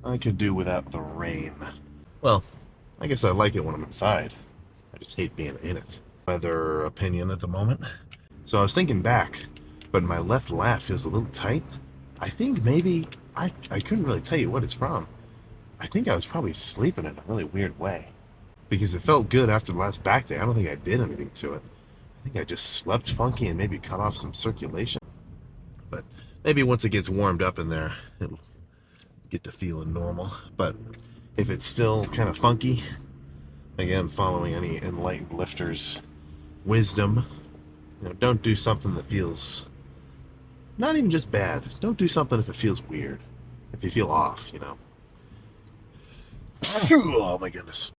I could do without the rain. Well, I guess I like it when I'm inside. I just hate being in it. Weather opinion at the moment. So I was thinking back, but my left lat feels a little tight. I think maybe I couldn't really tell you what it's from. I think I was probably sleeping in a really weird way. Because it felt good after the last back day. I don't think I did anything to it. I think I just slept funky and maybe cut off some circulation. But maybe once it gets warmed up in there, it'll get to feeling normal. But if it's still kind of funky, again, following any enlightened lifter's wisdom, don't do something that feels not even just bad. Don't do something if it feels weird. If you feel off. Oh my goodness.